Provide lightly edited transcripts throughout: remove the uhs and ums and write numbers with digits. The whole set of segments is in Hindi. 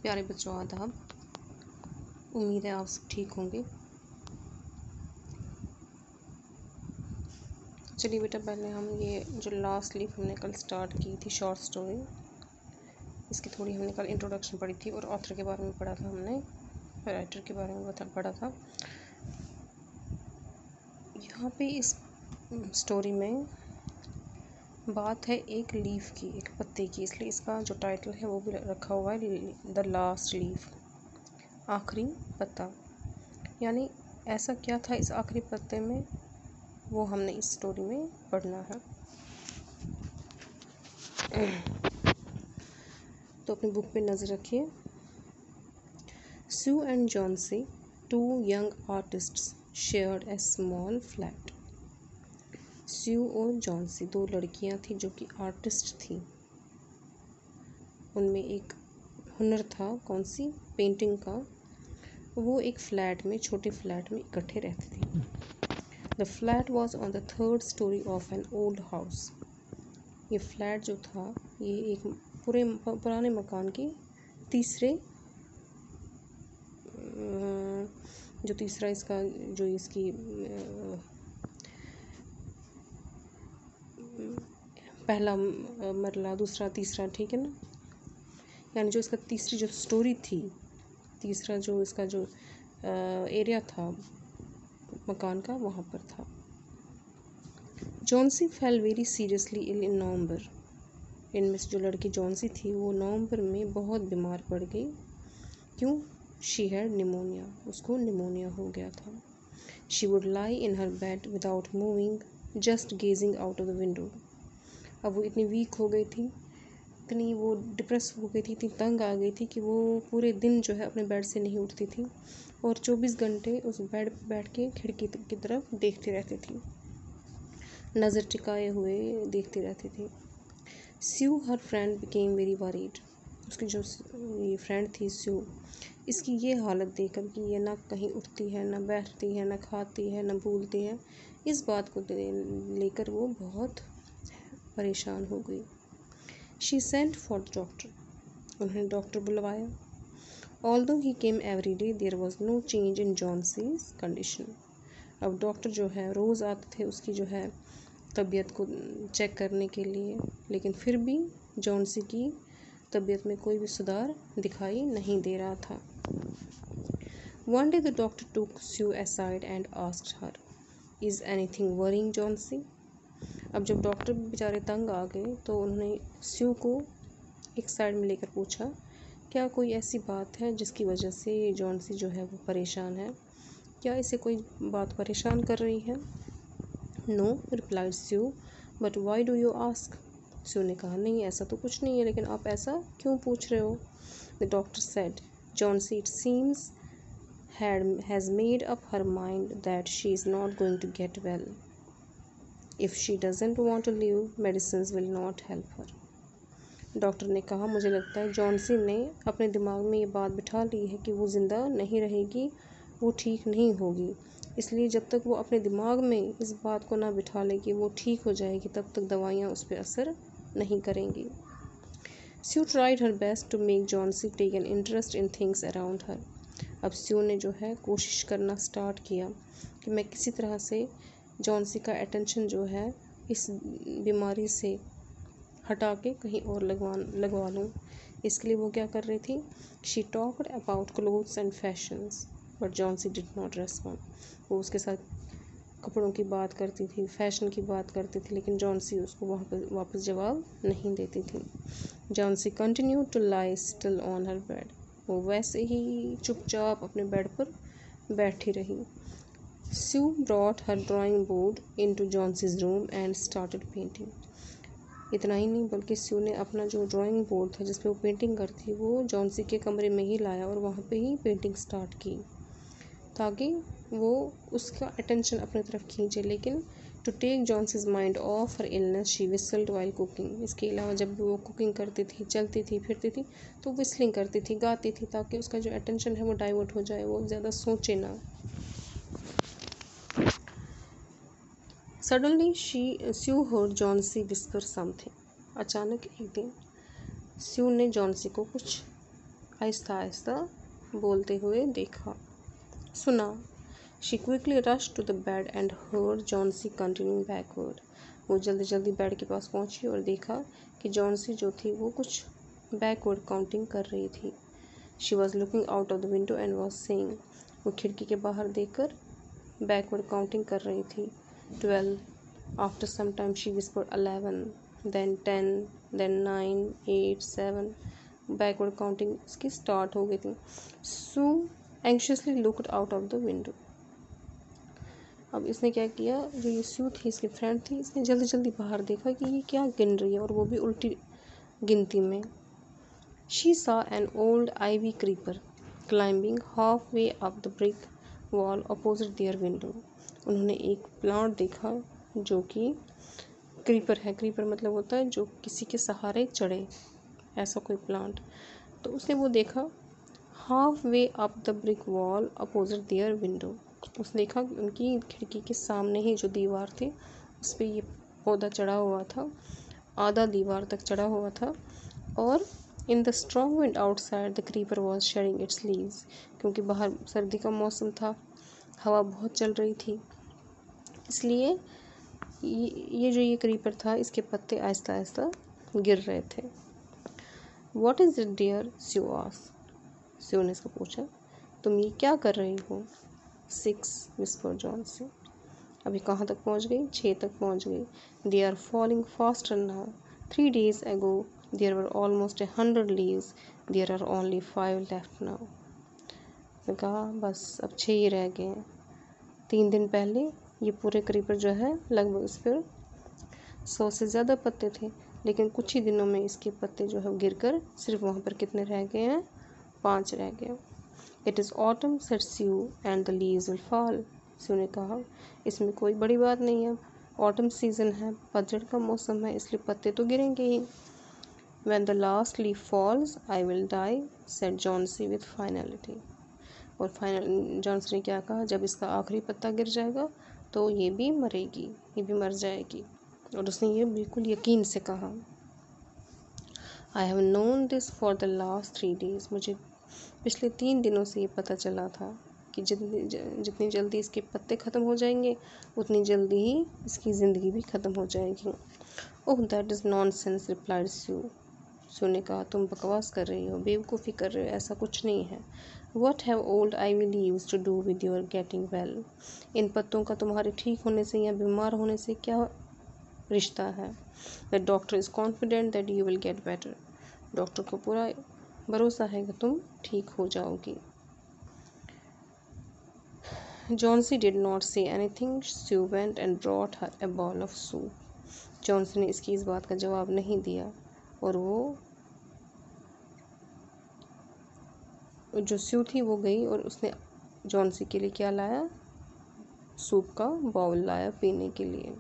प्यारे बच्चों आदाब। उम्मीद है आप सब ठीक होंगे। चलिए बेटा, पहले हम ये जो लास्ट लीफ हमने कल स्टार्ट की थी शॉर्ट स्टोरी, इसकी थोड़ी हमने कल इंट्रोडक्शन पढ़ी थी और ऑथर के बारे में पढ़ा था, हमने राइटर के बारे में पढ़ा था। यहाँ पे इस स्टोरी में बात है एक लीफ की, एक पत्ते की, इसलिए इसका जो टाइटल है वो भी रखा हुआ है द लास्ट लीफ, आखिरी पत्ता। यानी ऐसा क्या था इस आखिरी पत्ते में, वो हमने इस स्टोरी में पढ़ना है। तो अपनी बुक पे नज़र रखिए। Sue and Johnsy, two young artists, shared a small flat. स्यू और जॉन्सी दो लड़कियां थी जो कि आर्टिस्ट थी। उनमें एक हुनर था, कौन सी, पेंटिंग का। वो एक फ्लैट में, छोटे फ्लैट में इकट्ठे रहती थी। The flat was on the third story of an old house. ये फ्लैट जो था ये एक पुराने मकान के तीसरे जो तीसरा इसका जो इसकी पहला मरला, दूसरा, तीसरा, ठीक है ना, यानी जो इसका तीसरी जो स्टोरी थी, तीसरा जो इसका जो एरिया था मकान का, वहाँ पर था। Johnsy fell very seriously ill in November. इनमें से जो लड़की जॉन्सी थी वो नवंबर में बहुत बीमार पड़ गई। क्यों? शी हैड निमोनिया, उसको निमोनिया हो गया था। She would lie in her bed without moving, just gazing out of the window. अब वो इतनी वीक हो गई थी, इतनी वो डिप्रेस हो गई थी, इतनी तंग आ गई थी कि वो पूरे दिन जो है अपने बेड से नहीं उठती थी और 24 घंटे उस बेड पर बैठ के खिड़की की तरफ देखती रहती थी, नज़र टिकाए हुए देखती रहती थी। Sue her friend became very worried. उसकी जो ये फ्रेंड थी स्यू, इसकी ये हालत देखकर कि ये ना कहीं उठती है, ना बैठती है, ना खाती है, ना भूलती है, इस बात को लेकर वो बहुत परेशान हो गई। She sent for the doctor. उन्होंने डॉक्टर बुलवाया। Although he came every day, there was no change in Johnsy's condition. अब डॉक्टर जो है रोज़ आते थे उसकी जो है तबीयत को चेक करने के लिए, लेकिन फिर भी जॉन्सी की तबीयत में कोई भी सुधार दिखाई नहीं दे रहा था। One day the doctor took Sue aside and asked her, "Is anything worrying Johnsy?" अब जब डॉक्टर बेचारे तंग आ गए तो उन्होंने स्यू को एक साइड में लेकर पूछा, क्या कोई ऐसी बात है जिसकी वजह से जॉन्सी जो है वो परेशान है? क्या इसे कोई बात परेशान कर रही है? No, replied Sue, but why do you ask? Sue ने कहा, नहीं ऐसा तो कुछ नहीं है, लेकिन आप ऐसा क्यों पूछ रहे हो? The doctor said, Johnsy, it seems, has made up her mind that she is not going to get well. If she doesn't want to live, medicines will not help her. Doctor ने कहा, मुझे लगता है जॉन्सी ने अपने दिमाग में ये बात बिठा ली है कि वो ज़िंदा नहीं रहेगी, वो ठीक नहीं होगी। इसलिए जब तक वो अपने दिमाग में इस बात को ना बिठा ले कि वो ठीक हो जाएगी, तब तक दवाइयाँ उस पर असर नहीं करेंगी। Sue tried her best to make Johnsy take an interest in things around her. अब स्यू ने जो है कोशिश करना स्टार्ट किया कि मैं किसी तरह से जॉन्सी का अटेंशन जो है इस बीमारी से हटा के कहीं और लगवा लूँ। इसके लिए वो क्या कर रही थी? She talked about clothes and fashions, but Johnsy did not respond. वो उसके साथ कपड़ों की बात करती थी, फैशन की बात करती थी, लेकिन जॉन्सी उसको वापस जवाब नहीं देती थी। Johnsy continued to lie still on her bed. वो वैसे ही चुपचाप अपने बेड पर बैठी रही। Sue brought her drawing board into Johnsy's room and started painting. इतना ही नहीं, बल्कि स्यू ने अपना जो ड्राइंग बोर्ड था जिस पे वो पेंटिंग करती, वो जॉन्सी के कमरे में ही लाया और वहाँ पे ही पेंटिंग स्टार्ट की, ताकि वो उसका अटेंशन अपनी तरफ खींचे। लेकिन to take Johnsy's mind off her illness she whistled while cooking. इसके अलावा जब भी वो कुकिंग करती थी, चलती थी, फिरती थी, तो विस्लिंग करती थी, गाती थी, ताकि उसका जो अटेंशन है वो डाइवर्ट हो जाए, वो ज़्यादा सोचे ना। सडनली स्यू हर्ड जॉन्सी विस्पर समथिंग। अचानक एक दिन स्यू ने जॉन्सी को कुछ आहिस्ता आहिस्ता बोलते हुए देखा, सुना। She quickly rush to the bed and heard Johnsy continuing backward. वो जल्दी जल्दी बेड के पास पहुंची और देखा कि जॉन्सी जो थी वो कुछ बैकवर्ड काउंटिंग कर रही थी। She was looking out of the window and was saying, वो खिड़की के बाहर देखकर बैकवर्ड काउंटिंग कर रही थी। 12, after some time she whispered 11, then 10, then 9, 8, 7, backward counting इसकी स्टार्ट हो गई थी। Sue anxiously looked out of the window. अब इसने क्या किया, जो ये सू थी इसकी फ्रेंड थी, इसने जल्दी जल्दी बाहर देखा कि ये क्या गिन रही है और वो भी उल्टी गिनती में। She saw an old ivy creeper climbing halfway up the brick wall opposite their window। उन्होंने एक प्लांट देखा जो कि क्रीपर है। क्रीपर मतलब होता है जो किसी के सहारे चढ़े, ऐसा कोई प्लांट। तो उसने वो देखा halfway up the brick wall opposite their window. उसने देखा कि उनकी खिड़की के सामने ही जो दीवार थी उस पर ये पौधा चढ़ा हुआ था, आधा दीवार तक चढ़ा हुआ था। और in the strong wind outside the creeper was shedding its leaves. क्योंकि बाहर सर्दी का मौसम था, हवा बहुत चल रही थी, इसलिए ये जो ये क्रीपर था इसके पत्ते आहिस्ता आहिस्ता गिर रहे थे। What is it dear, Sue asked. Sue ने इसको पूछा, तुम ये क्या कर रही हो? 6, विस्पर्ड जॉन्सी। अभी कहाँ तक पहुँच गई? 6 तक पहुँच गई। They are falling faster now. 3 days ago there were almost 100 leaves. There are only 5 left now। उसने कहा बस अब 6 ही रह गए हैं। 3 दिन पहले ये पूरे क्रीपर जो है लगभग इस पर 100 से ज़्यादा पत्ते थे, लेकिन कुछ ही दिनों में इसके पत्ते जो है गिरकर सिर्फ वहाँ पर कितने रह गए हैं? 5 रह गए। It is autumn said Sue and the leaves will fall. Sue ने कहा इसमें कोई बड़ी बात नहीं है, ऑटम सीज़न है, पतझड़ का मौसम है, इसलिए पत्ते तो गिरेंगे ही। When the last leaf falls, I will die, said Johnsy with finality। और फाइनल जॉन्सी ने क्या कहा, जब इसका आखिरी पत्ता गिर जाएगा तो ये भी मरेगी, ये भी मर जाएगी। और उसने ये बिल्कुल यकीन से कहा। I have known this for the last 3 days। मुझे पिछले 3 दिनों से ये पता चला था कि जितनी जल्दी इसके पत्ते ख़त्म हो जाएंगे उतनी जल्दी ही इसकी ज़िंदगी भी ख़त्म हो जाएगी। Oh that is nonsense, replied Sue. Sue ने कहा तुम बकवास कर रही हो, बेवकूफ़ी कर रहे हो, ऐसा कुछ नहीं है। What have old ivy leaves to do with your getting well? इन पत्तों का तुम्हारे ठीक होने से या बीमार होने से क्या रिश्ता है? The doctor is confident that you will get better। Doctor को पूरा भरोसा है कि तुम ठीक हो जाओगी। Johnsy did not say anything। Sue went and brought her a bowl of soup। Johnsy ने इसकी इस बात का जवाब नहीं दिया और वो जो स्यू थी वो गई और उसने जॉन्सी के लिए क्या लाया? सूप का बाउल लाया पीने के लिए।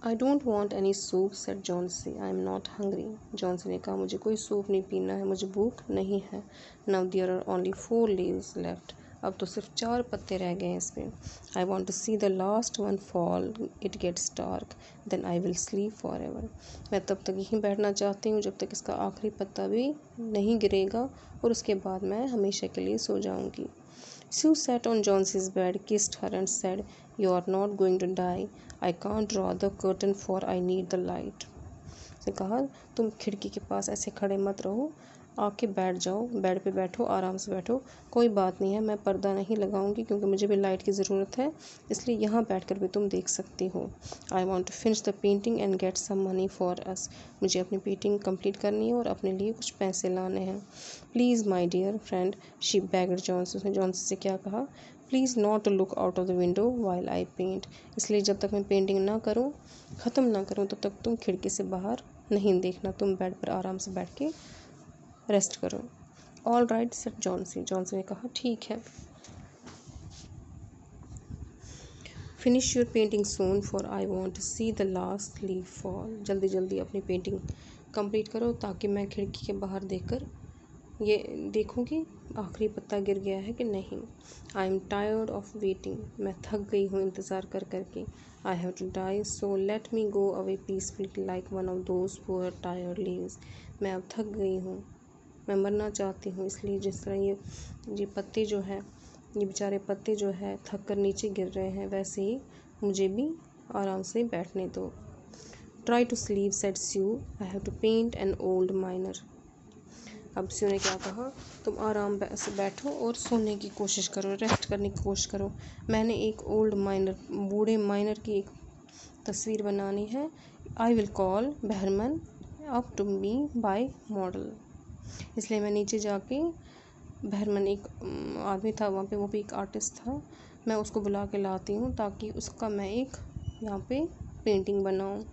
I don't want any soup, said Johnsy. I am not hungry. Johnsy ने कहा मुझे कोई सूप नहीं पीना है, मुझे भूख नहीं है। Now there are only 4 leaves left. अब तो सिर्फ 4 पत्ते रह गए हैं इस पर। I want to see the last one fall, it gets dark, then I will sleep forever. मैं तब तक यहीं बैठना चाहती हूँ जब तक इसका आखिरी पत्ता भी नहीं गिरेगा और उसके बाद मैं हमेशा के लिए सो जाऊँगी। Sue sat on Johnson's bed, kissed her and said, You are not going to die. I can't draw the curtain for I need the light। उसने कहा तुम खिड़की के पास ऐसे खड़े मत रहो, आके बैठ जाओ, बेड पे बैठो, आराम से बैठो, कोई बात नहीं है, मैं पर्दा नहीं लगाऊंगी क्योंकि मुझे भी लाइट की ज़रूरत है, इसलिए यहाँ बैठकर भी तुम देख सकती हो। I want to finish the painting and get some money for us. मुझे अपनी पेंटिंग कंप्लीट करनी है और अपने लिए कुछ पैसे लाने हैं। Please my dear friend, she begged Johns. उसने जॉन्स से क्या कहा? Please not to look out of the window while I paint. इसलिए जब तक मैं पेंटिंग ना करूँ, ख़त्म ना करूँ, तब तक तुम खिड़की से बाहर नहीं देखना, तुम बेड पर आराम से बैठ के रेस्ट करो। All right, said Johnsy. Johnsy ने कहा ठीक है। Finish your painting soon for I want to see the last leaf fall. जल्दी जल्दी अपनी पेंटिंग कंप्लीट करो ताकि मैं खिड़की के बाहर देखकर ये देखूँ कि आखिरी पत्ता गिर गया है कि नहीं। I am tired of waiting, मैं थक गई हूँ इंतज़ार कर करके। I have to die so let me go away peacefully like one of those poor tired leaves, मैं अब थक गई हूँ, मैं मरना चाहती हूँ, इसलिए जिस तरह ये पत्ते जो है, ये बेचारे पत्ते जो है थक कर नीचे गिर रहे हैं, वैसे ही मुझे भी आराम से बैठने दो। Try to sleep said Sue, I have to paint an old miner. अब स्यू ने क्या कहा, तुम आराम से बैठो और सोने की कोशिश करो, रेस्ट करने की कोशिश करो, मैंने एक ओल्ड माइनर, बूढ़े माइनर की एक तस्वीर बनानी है। I will call Behrman up to me by model, इसलिए मैं नीचे जाके, बहरमन एक आदमी था वहाँ पे, वो भी एक आर्टिस्ट था, मैं उसको बुला के लाती हूँ ताकि उसका मैं एक यहाँ पे पेंटिंग बनाऊँ।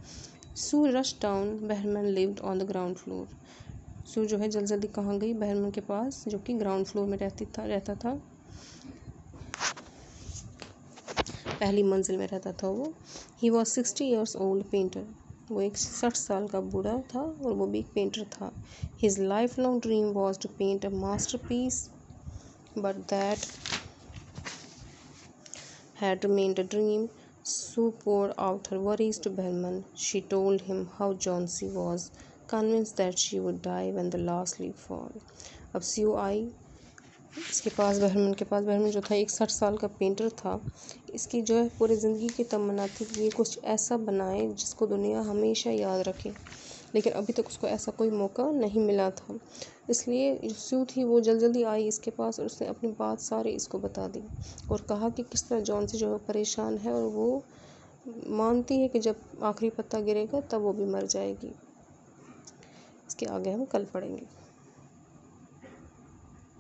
Sue rush down, Behrman lived on the ground floor. Sue जो है जल्दी जल्दी कहाँ गई, बहरमन के पास, जो कि ग्राउंड फ्लोर में रहता था, पहली मंजिल में रहता था वो। He was 60 years old painter, वो एक 60 साल का बूढ़ा था और वो भी एक पेंटर था। His lifelong dream was to paint a masterpiece but that had remained a dream. Sue poured out her worries to Behrman. She told him how Johnsy was convinced that she would die when the last leaf fall. अब स्यू आई इसके पास, बहरमन के पास। बहरमन जो था एक 60 साल का पेंटर था, इसकी जो है पूरी ज़िंदगी की तमन्ना थी कि ये कुछ ऐसा बनाए जिसको दुनिया हमेशा याद रखे, लेकिन अभी तक उसको ऐसा कोई मौका नहीं मिला था। इसलिए स्यू थी वो जल्दी आई इसके पास और उसने अपनी बात सारी इसको बता दी और कहा कि किस तरह जॉन्सी जो है परेशान है और वो मानती है कि जब आखिरी पत्ता गिरेगा तब वो भी मर जाएगी। इसके आगे हम कल पढ़ेंगे।